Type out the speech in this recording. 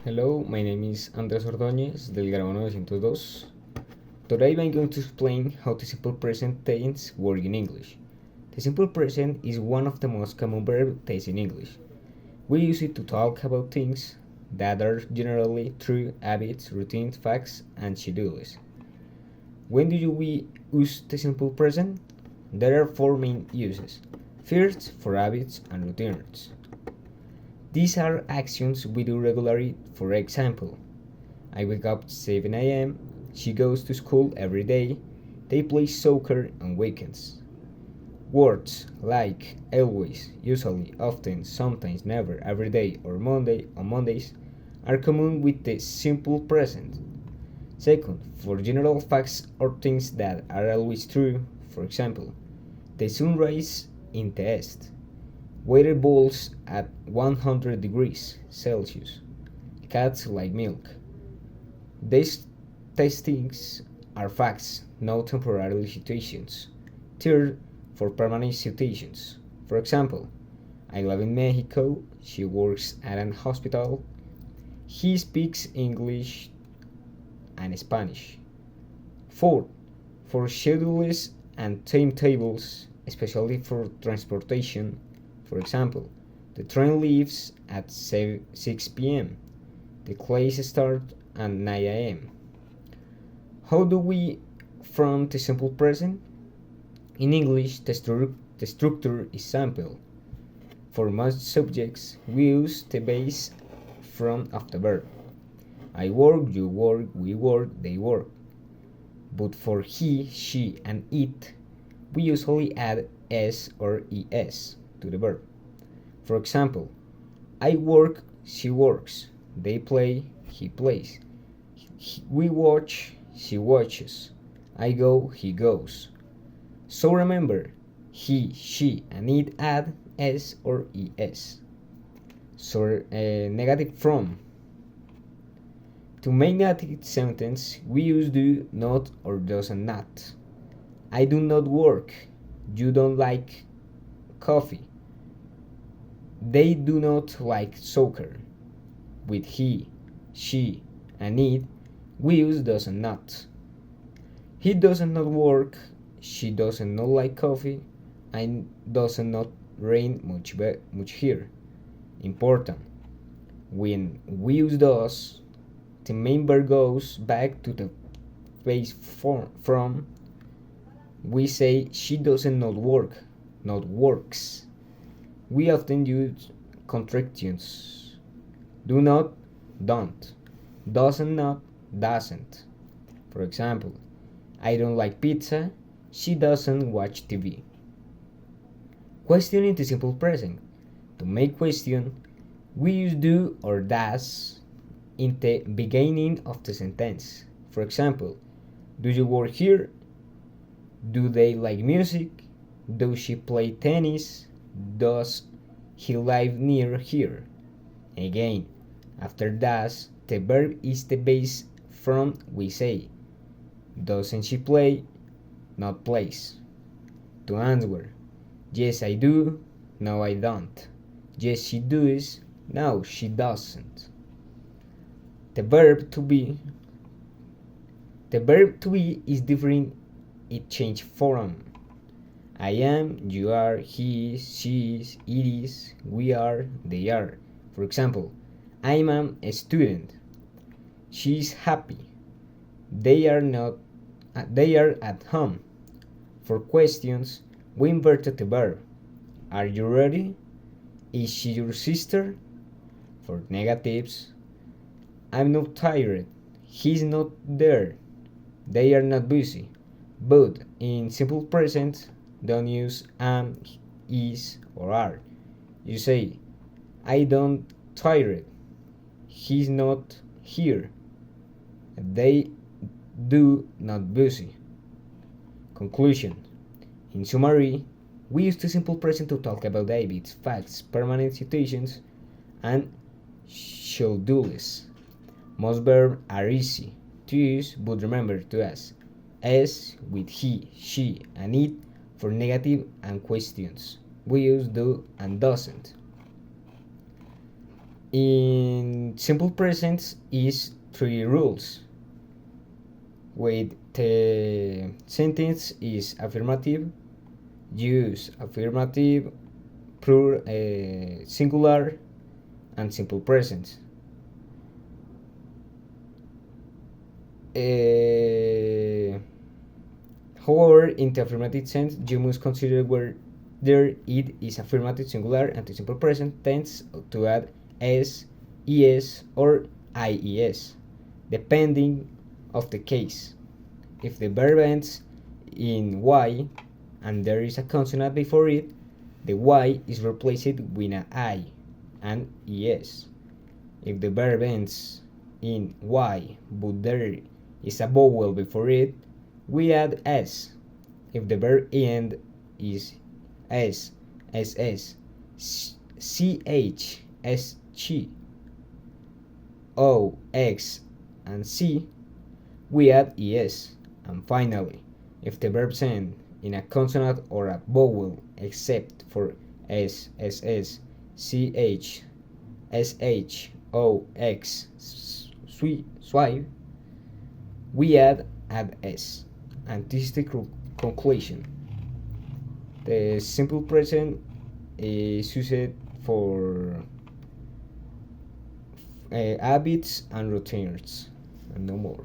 Hello, my name is Andrés Ordóñez del grado 902. Today I'm going to explain how the simple present tense work in English. The simple present is one of the most common verb tense in English. We use it to talk about things that are generally true, habits, routines, facts, and schedules. When do we use the simple present? There are four main uses. First, for habits and routines. These are actions we do regularly. For example, I wake up at 7 a.m., she goes to school every day, they play soccer on weekends. Words like always, usually, often, sometimes, never, every day, or Monday on Mondays are common with the simple present. Second, for general facts or things that are always true, for example, the sun rises in the east. Weather balls at 100 degrees Celsius. Cats like milk. These things are facts, not temporary situations. Third, for permanent situations. For example, I live in Mexico, she works at an hospital, he speaks English and Spanish. Fourth, for schedules and timetables, especially for transportation. For example, the train leaves at 6 p.m. The class starts at 9 a.m. How do we form the simple present? In English, the structure is simple. For most subjects, we use the base form of the verb. I work, you work, we work, they work. But for he, she, and it, we usually add s or es to the verb. For example, I work, she works, they play, he plays, we watch, she watches, I go, he goes. So remember, he, she, and it add s or es. So negative from. To make negative sentence, we use do not or doesn't not. I do not work. You don't like coffee. They do not like soccer. With he, she, and it, we use doesn't not. He doesn't not work. She doesn't not like coffee. And doesn't not rain much here. Important. When we use does, the main verb goes back to the base form from. We say she doesn't not work, not works. We often use contractions. Do not, don't. Doesn't not, doesn't. For example, I don't like pizza, she doesn't watch TV. Question in the simple present. To make question, we use do or does in the beginning of the sentence. For example, do you work here? Do they like music? Does she play tennis? Does he live near here? Again, after does, the verb is the base from we say. Doesn't she play? Not plays. To answer, yes I do, no I don't. Yes she does, no she doesn't. The verb to be is different, it changes form. I am, you are, he is, she is, it is, we are, they are. For example, I am a student. She is happy. They are not. They are at home. For questions, we inverted the verb. Are you ready? Is she your sister? For negatives, I'm not tired. He's not there. They are not busy. But in simple present, don't use am, is, or are. You say, I don't tired. He's not here. They do not busy. Conclusion. In summary, we use the simple present to talk about habits, facts, permanent situations, and schedules. Most verbs are easy to use, but remember to ask s with he, she, and it for negative and questions. We use do and doesn't. In simple present is three rules. With the sentence is affirmative, use affirmative, plural, singular, and simple present. However, in the affirmative sense, you must consider whether it is affirmative, singular, and the simple present tense to add s, es, or ies, depending of the case. If the verb ends in y and there is a consonant before it, the y is replaced with an I and es. If the verb ends in y but there is a vowel before it, we add s. If the verb end is s, ss, ch, sch, o, x, and c, we add es. And finally, if the verbs end in a consonant or a vowel except for s, ss, ch, sh, o, x, swipe, we add s. And this is the conclusion. The simple present is used for habits and routines, and no more.